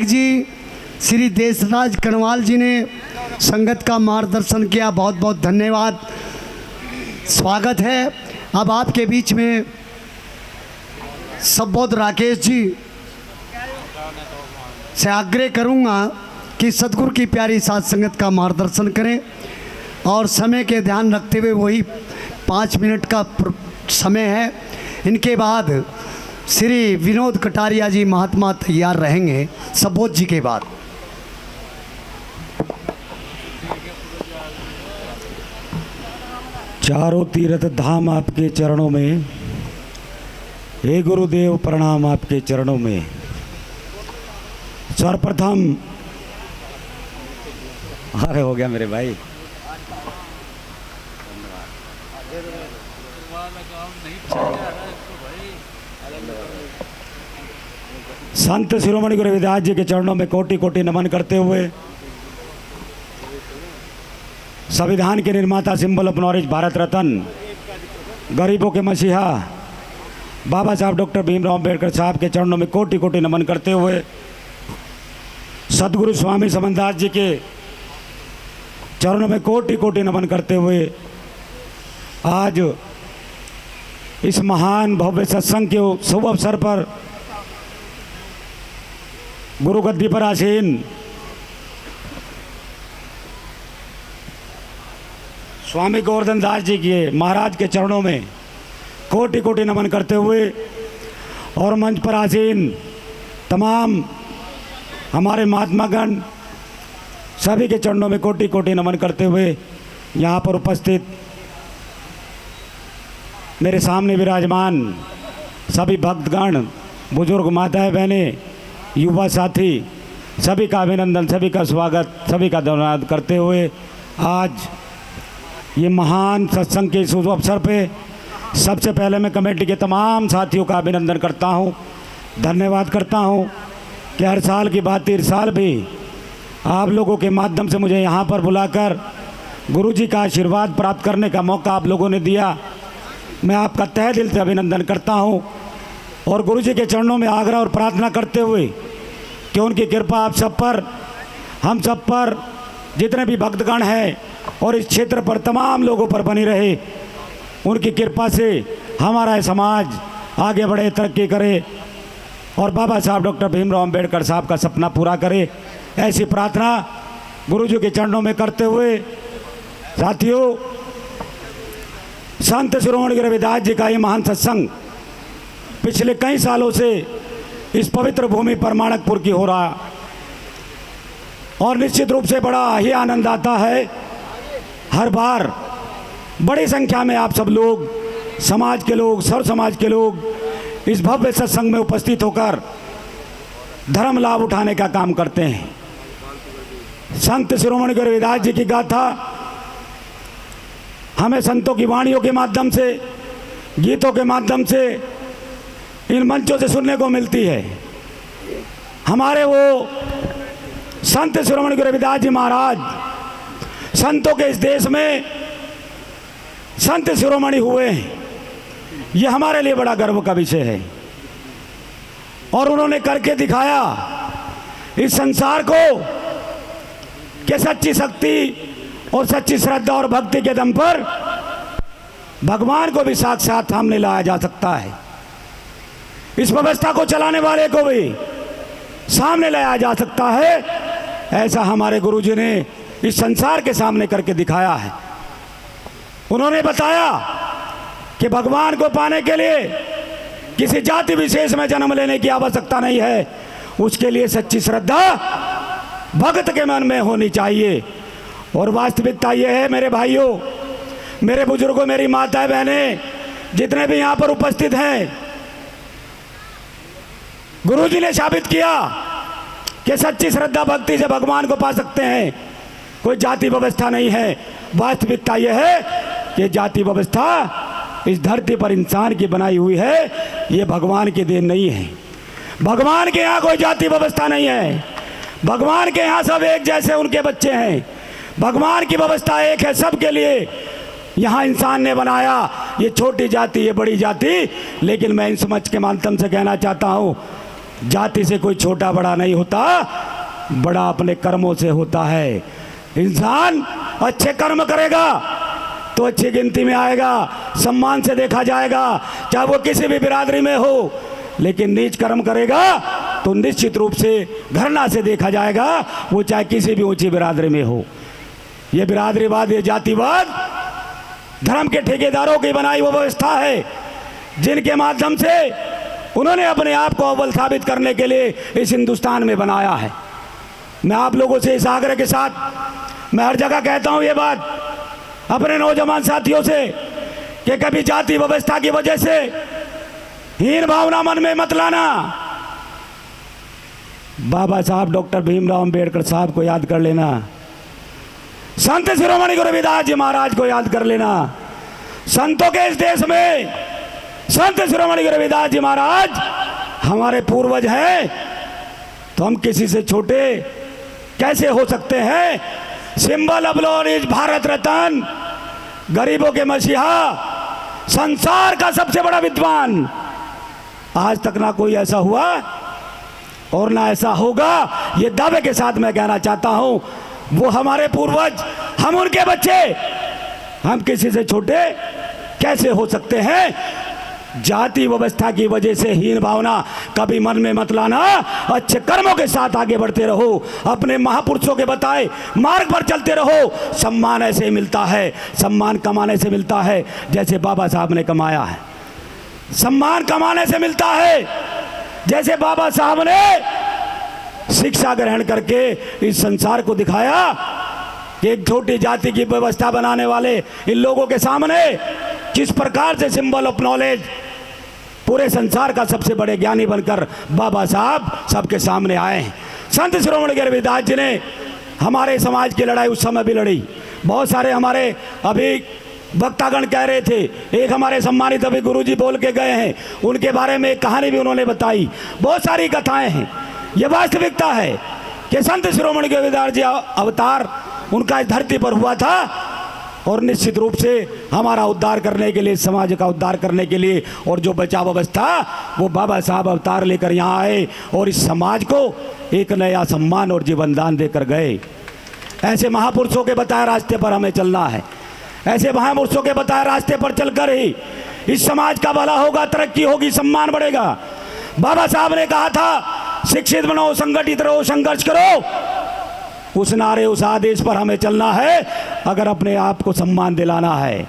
जी श्री देशराज कनवाल जी ने संगत का मार्गदर्शन किया, बहुत बहुत धन्यवाद, स्वागत है। अब आपके बीच में सबोध राकेश जी से आग्रह करूंगा कि सतगुरु की प्यारी साध संगत का मार्गदर्शन करें और समय के ध्यान रखते हुए वही 5 मिनट का समय है। इनके बाद श्री विनोद कटारिया जी महात्मा तैयार रहेंगे सबोध जी के बाद। चारों तीर्थ धाम आपके चरणों में, हे गुरुदेव प्रणाम आपके चरणों में। सर्वप्रथम अरे हो गया मेरे भाई, संत शिरोमणि गुरु रविदास जी के चरणों में कोटि कोटि नमन करते हुए संविधान के निर्माता, symbol of knowledge, Bharat Ratna, गरीबों के मसीहा बाबा साहब डॉक्टर भीमराव अंबेडकर साहब के चरणों में कोटि कोटि नमन करते हुए सदगुरु स्वामी समनदास जी के चरणों में कोटि कोटि नमन करते हुए आज इस महान भव्य सत्संग के शुभ अवसर पर गुरु गद्दी पर आसीन स्वामी गोवर्धन दास जी के महाराज के चरणों में कोटि कोटि नमन करते हुए और मंच पर आसीन तमाम हमारे महात्मागण सभी के चरणों में कोटि कोटि नमन करते हुए यहाँ पर उपस्थित मेरे सामने विराजमान सभी भक्तगण, बुजुर्ग, माताएं, बहनें, युवा साथी, सभी का अभिनंदन, सभी का स्वागत, सभी का धन्यवाद करते हुए आज ये महान सत्संग के शुभ अवसर पे सबसे पहले मैं कमेटी के तमाम साथियों का अभिनंदन करता हूँ, धन्यवाद करता हूँ कि हर साल की बात इस साल भी आप लोगों के माध्यम से मुझे यहाँ पर बुलाकर गुरुजी का आशीर्वाद प्राप्त करने का मौका आप लोगों ने दिया। मैं आपका तहे दिल से अभिनंदन करता हूँ और गुरुजी के चरणों में आग्रह और प्रार्थना करते हुए कि उनकी कृपा आप सब पर, हम सब पर, जितने भी भक्तगण हैं और इस क्षेत्र पर तमाम लोगों पर बनी रहे। उनकी कृपा से हमारा समाज आगे बढ़े, तरक्की करे और बाबा साहब डॉक्टर भीमराव अंबेडकर साहब का सपना पूरा करे, ऐसी प्रार्थना गुरुजी के चरणों में करते हुए साथियों, संत शिरोमणि गुरु रविदास जी का ये महान सत्संग पिछले कई सालों से इस पवित्र भूमि पर माणकपुर की हो रहा और निश्चित रूप से बड़ा ही आनंद आता है। हर बार बड़ी संख्या में आप सब लोग, समाज के लोग, सर्व समाज के लोग इस भव्य सत्संग में उपस्थित होकर धर्म लाभ उठाने का काम करते हैं। संत शिरोमणि गुरु रविदास जी की गाथा हमें संतों की वाणियों के माध्यम से, गीतों के माध्यम से, इन मंचों से सुनने को मिलती है। हमारे वो संत शिरोमणि गुरु रविदास जी महाराज संतों के इस देश में संत शिरोमणि हुए हैं, ये हमारे लिए बड़ा गर्व का विषय है। और उन्होंने करके दिखाया इस संसार को कि सच्ची शक्ति और सच्ची श्रद्धा और भक्ति के दम पर भगवान को भी साक्षात सामने लाया जा सकता है। इस व्यवस्था को चलाने वाले को भी सामने लाया जा सकता है। ऐसा हमारे गुरुजी ने इस संसार के सामने करके दिखाया है। उन्होंने बताया कि भगवान को पाने के लिए किसी जाति विशेष में जन्म लेने की आवश्यकता नहीं है, उसके लिए सच्ची श्रद्धा भक्त के मन में होनी चाहिए। और वास्तविकता ये है मेरे भाइयों, मेरे बुजुर्गों, मेरी माताएं, बहनें, जितने भी यहाँ पर उपस्थित हैं, गुरुजी ने साबित किया कि सच्ची श्रद्धा भक्ति से भगवान को पा सकते हैं। कोई जाति व्यवस्था नहीं है। वास्तविकता यह है कि जाति व्यवस्था इस धरती पर इंसान की बनाई हुई है, ये भगवान की देन नहीं है। भगवान के यहाँ कोई जाति व्यवस्था नहीं है। भगवान के यहाँ सब एक जैसे उनके बच्चे हैं। भगवान की व्यवस्था एक है सबके लिए। यहाँ इंसान ने बनाया ये छोटी जाति, ये बड़ी जाति, लेकिन मैं इन समझ के माध्यम से कहना चाहता हूँ जाति से कोई छोटा बड़ा नहीं होता, बड़ा अपने कर्मों से होता है। इंसान अच्छे कर्म करेगा तो अच्छी गिनती में आएगा, सम्मान से देखा जाएगा, चाहे वो किसी भी बिरादरी में हो। लेकिन नीच कर्म करेगा तो निश्चित रूप से घृणा से देखा जाएगा, वो चाहे किसी भी ऊंची बिरादरी में हो। ये बिरादरीवाद, ये जातिवाद धर्म के ठेकेदारों की बनाई वो व्यवस्था है, जिनके माध्यम से उन्होंने अपने आप को अव्वल साबित करने के लिए इस हिंदुस्तान में बनाया है। मैं आप लोगों से इस आग्रह के साथ मैं हर जगह कहता हूं ये बात अपने नौजवान साथियों से कि कभी जाति व्यवस्था की वजह से हीन भावना मन में मत लाना। बाबा साहब डॉक्टर भीमराव अंबेडकर साहब को याद कर लेना, संत शिरोमणि गुरु रविदास जी महाराज को याद कर लेना। संतों के इस देश में संत शिरोमणि गुरु रविदास जी महाराज हमारे पूर्वज हैं, तो हम किसी से छोटे कैसे हो सकते हैं। Symbol of law is Bharat Ratna, गरीबों के मसीहा, संसार का सबसे बड़ा विद्वान। आज तक ना कोई ऐसा हुआ और ना ऐसा होगा, ये दावे के साथ मैं कहना चाहता हूं। वो हमारे पूर्वज, हम उनके बच्चे, हम किसी से छोटे कैसे हो सकते हैं। जाति व्यवस्था की वजह से हीन भावना कभी मन में मत लाना, अच्छे कर्मों के साथ आगे बढ़ते रहो, अपने महापुरुषों के बताए मार्ग पर चलते रहो। सम्मान ऐसे ही मिलता है, सम्मान कमाने से मिलता है जैसे बाबा साहब ने कमाया है। सम्मान कमाने से मिलता है जैसे बाबा साहब ने शिक्षा ग्रहण करके इस संसार को दिखाया कि एक छोटी जाति की व्यवस्था बनाने वाले इन लोगों के सामने किस प्रकार से सिंबल ऑफ नॉलेज पूरे संसार का सबसे बड़े ज्ञानी बनकर बाबा साहब सबके सामने आए हैं। संत शिरोमणि गुरु रविदास जी ने हमारे समाज की लड़ाई उस समय भी लड़ी। बहुत सारे हमारे अभी वक्तागण कह रहे थे, एक हमारे सम्मानित अभी गुरुजी बोल के गए हैं, उनके बारे में एक कहानी भी उन्होंने बताई। बहुत सारी कथाएं हैं। यह वास्तविकता है कि संत शिरोमणि गुरु रविदास जी अवतार उनका इस धरती पर हुआ था और निश्चित रूप से हमारा उद्धार करने के लिए, समाज का उद्धार करने के लिए, और जो बचाव अवस्था वो बाबा साहब अवतार लेकर यहाँ आए और इस समाज को एक नया सम्मान और जीवन दान देकर गए। ऐसे महापुरुषों के बताए रास्ते पर हमें चलना है। ऐसे महापुरुषों के बताए रास्ते पर चलकर ही इस समाज का भला होगा, तरक्की होगी, सम्मान बढ़ेगा। बाबा साहब ने कहा था शिक्षित बनो, संगठित रहो, संघर्ष करो। उस नारे, उस आदेश पर हमें चलना है अगर अपने आप को सम्मान दिलाना है।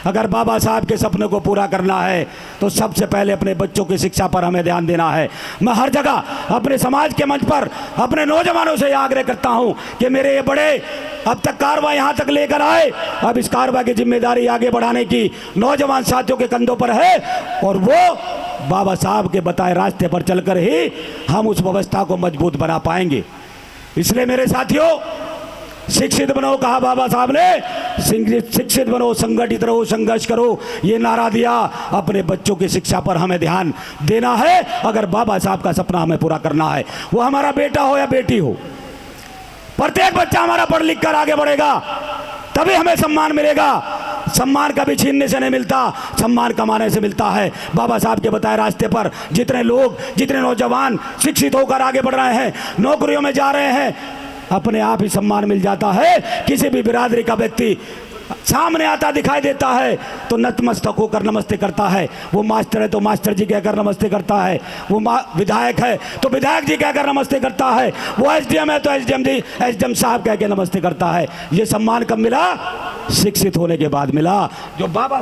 अगर बाबा साहब के सपने को पूरा करना है तो सबसे पहले अपने बच्चों की शिक्षा पर हमें ध्यान देना है। मैं हर जगह अपने समाज के मंच पर अपने नौजवानों से आग्रह करता हूं कि मेरे ये बड़े अब तक कारवा यहाँ तक लेकर आए, अब इस कारवा की जिम्मेदारी आगे बढ़ाने की नौजवान साथियों के कंधों पर है और वो बाबा साहब के बताए रास्ते पर चलकर ही हम उस व्यवस्था को मजबूत बना पाएंगे। इसलिए मेरे साथियों, शिक्षित बनो कहा बाबा साहब ने, शिक्षित बनो, संगठित रहो, संघर्ष करो, ये नारा दिया। अपने बच्चों की शिक्षा पर हमें ध्यान देना है अगर बाबा साहब का सपना हमें पूरा करना है। वो हमारा बेटा हो या बेटी हो, प्रत्येक बच्चा हमारा पढ़ लिख कर आगे बढ़ेगा तभी हमें सम्मान मिलेगा। सम्मान कभी छीनने से नहीं मिलता, सम्मान कमाने से मिलता है। बाबा साहब के बताए रास्ते पर जितने लोग, जितने नौजवान शिक्षित होकर आगे बढ़ रहे हैं, नौकरियों में जा रहे हैं, अपने आप ही सम्मान मिल जाता है। किसी भी बिरादरी का व्यक्ति सामने आता दिखाई देता है तो नतमस्तक होकर नमस्ते करता है। वो मास्टर है तो मास्टर जी कहकर नमस्ते करता है, वो विधायक है तो विधायक जी कहकर नमस्ते करता है, वो एसडीएम है तो एसडीएम साहब कह के नमस्ते करता है। ये सम्मान कब मिला? शिक्षित होने के बाद मिला। जो बाबा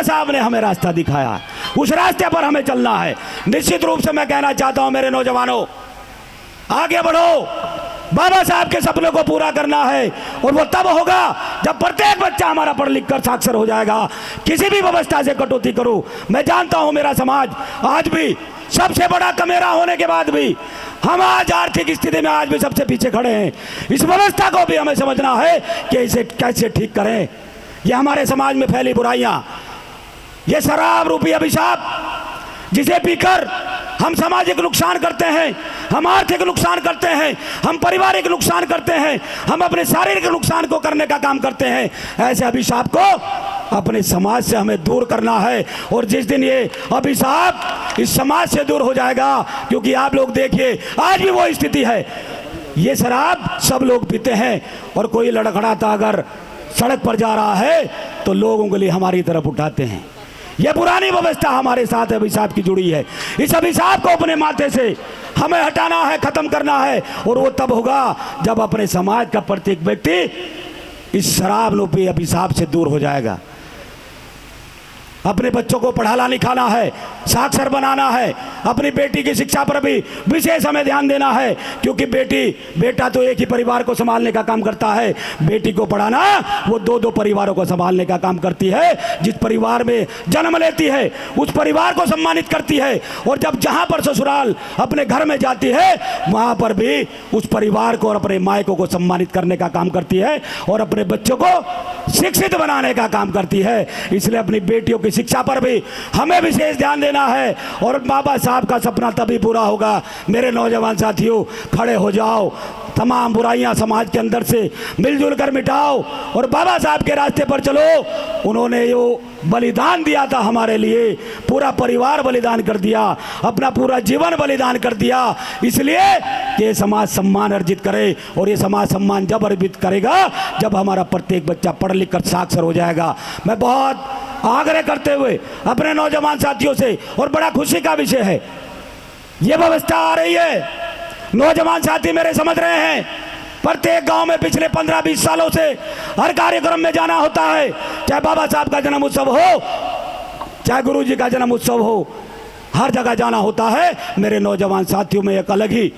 साहब ने हमें रास्ता दिखाया, उस रास्ते पर हमें चलना है। निश्चित रूप से मैं कहना चाहता हूं मेरे नौजवानों, आगे बढ़ो, बाबा साहब के सपने को पूरा करना है और वो तब होगा जब प्रत्येक बच्चा हमारा पढ़ लिख कर साक्षर हो जाएगा। किसी भी व्यवस्था से कटौती करो, मैं जानता हूं मेरा समाज आज भी सबसे बड़ा कमेरा होने के बाद भी हम आज आर्थिक स्थिति में आज भी सबसे पीछे खड़े हैं। इस व्यवस्था को भी हमें समझना है कि इसे कैसे ठीक करें। ये हमारे समाज में फैली बुराइयां, ये शराब रूपी अभिशाप जिसे पीकर हम सामाजिक नुकसान करते हैं, हम आर्थिक नुकसान करते हैं, हम पारिवारिक नुकसान करते हैं, हम अपने शारीरिक नुकसान को करने का काम करते हैं। ऐसे अभिशाप को अपने समाज से हमें दूर करना है। और जिस दिन ये अभिशाप इस समाज से दूर हो जाएगा, क्योंकि आप लोग देखिए आज भी वो स्थिति है, ये शराब सब लोग पीते हैं और कोई लड़खड़ाता अगर सड़क पर जा रहा है तो लोग उंगली हमारी तरफ उठाते हैं। ये पुरानी व्यवस्था हमारे साथ अभिशाप की जुड़ी है। इस अभिशाप को अपने माथे से हमें हटाना है, खत्म करना है। और वो तब होगा जब अपने समाज का प्रत्येक व्यक्ति इस शराब रूपी अभिशाप से दूर हो जाएगा। अपने बच्चों को पढ़ाना लिखाना है, साक्षर बनाना है, अपनी बेटी की शिक्षा पर भी विशेष हमें ध्यान देना है, क्योंकि बेटा तो एक ही परिवार को संभालने का काम करता है, बेटी को पढ़ाना वो दो दो परिवारों को संभालने का काम करती है। जिस परिवार में जन्म लेती है उस परिवार को सम्मानित करती है, और जब जहाँ पर ससुराल अपने घर में जाती है वहाँ पर भी उस परिवार को और अपने मायकों को सम्मानित करने का काम करती है और अपने बच्चों को शिक्षित बनाने का काम करती है। इसलिए अपनी बेटियों की शिक्षा पर भी हमें विशेष ध्यान देना है। और बाबा साहब का सपना तभी पूरा होगा। मेरे नौजवान साथियों, खड़े हो जाओ, तमाम बुराइयां समाज के अंदर से मिलजुल कर मिटाओ और बाबा साहब के रास्ते पर चलो। उन्होंने जो बलिदान दिया था हमारे लिए, पूरा परिवार बलिदान कर दिया, अपना पूरा जीवन बलिदान कर दिया, इसलिए कि समाज सम्मान अर्जित करे। और ये समाज सम्मान जब अर्जित करेगा जब हमारा प्रत्येक बच्चा पढ़ लिख कर साक्षर हो जाएगा। मैं बहुत आग्रह करते हुए अपने नौजवान साथियों से, और बड़ा खुशी का विषय है ये व्यवस्था आ रही है, नौजवान साथी मेरे समझ रहे हैं, प्रत्येक गांव में पिछले 15-20 सालों से हर कार्यक्रम में जाना होता है, चाहे बाबा साहब का जन्म उत्सव हो, चाहे गुरु जी का जन्म उत्सव हो, हर जगह जाना होता है। मेरे नौजवान साथियों में एक अलग ही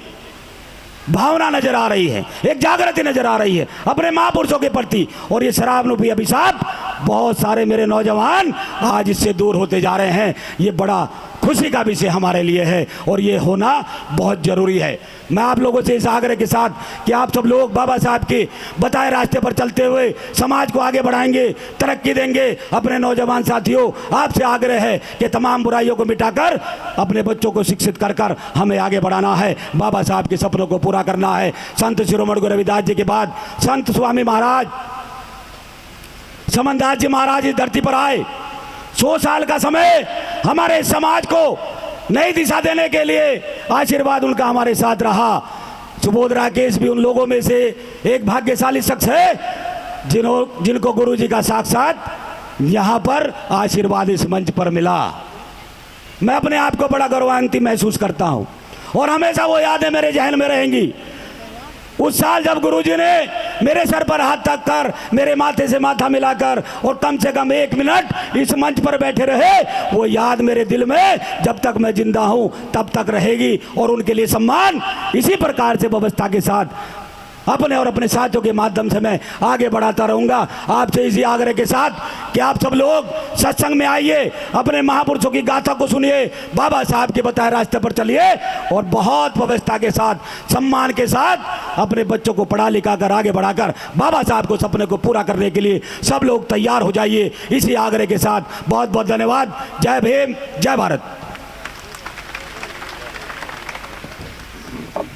भावना नजर आ रही है, एक जागृति नजर आ रही है अपने महापुरुषों के प्रति। और ये शराब रूपी अभिशाप बहुत सारे मेरे नौजवान आज इससे दूर होते जा रहे हैं। ये बड़ा खुशी का विषय हमारे लिए है और ये होना बहुत जरूरी है। मैं आप लोगों से इस आग्रह के साथ कि आप सब लोग बाबा साहब के बताए रास्ते पर चलते हुए समाज को आगे बढ़ाएंगे, तरक्की देंगे। अपने नौजवान साथियों, आपसे आग्रह है कि तमाम बुराइयों को मिटाकर अपने बच्चों को शिक्षित कर कर हमें आगे बढ़ाना है, बाबा साहब के सपनों को पूरा करना है। संत शिरोमणि गुरु रविदास जी के बाद संत स्वामी महाराज समनदास जी महाराज इस धरती पर आए। 100 साल का समय हमारे समाज को नई दिशा देने के लिए आशीर्वाद उनका हमारे साथ रहा। सुबोध राकेश भी उन लोगों में से एक भाग्यशाली शख्स है जिनको गुरु जी का साक्षात यहाँ पर आशीर्वाद इस मंच पर मिला। मैं अपने आप को बड़ा गौरवान्वित महसूस करता हूँ और हमेशा वो यादें मेरे जहन में रहेंगी। उस साल जब गुरुजी ने मेरे सर पर हाथ रख कर, मेरे माथे से माथा मिलाकर और कम से कम 1 मिनट इस मंच पर बैठे रहे, वो याद मेरे दिल में जब तक मैं जिंदा हूं तब तक रहेगी। और उनके लिए सम्मान इसी प्रकार से व्यवस्था के साथ अपने और अपने साथियों के माध्यम से मैं आगे बढ़ाता रहूंगा। आपसे इसी आग्रह के साथ कि आप सब लोग सत्संग में आइए, अपने महापुरुषों की गाथा को सुनिए, बाबा साहब के बताए रास्ते पर चलिए और बहुत व्यवस्था के साथ, सम्मान के साथ अपने बच्चों को पढ़ा लिखा कर आगे बढ़ाकर बाबा साहब को सपने को पूरा करने के लिए सब लोग तैयार हो जाइए। इसी आग्रह के साथ बहुत बहुत धन्यवाद। जय भीम, जय भारत।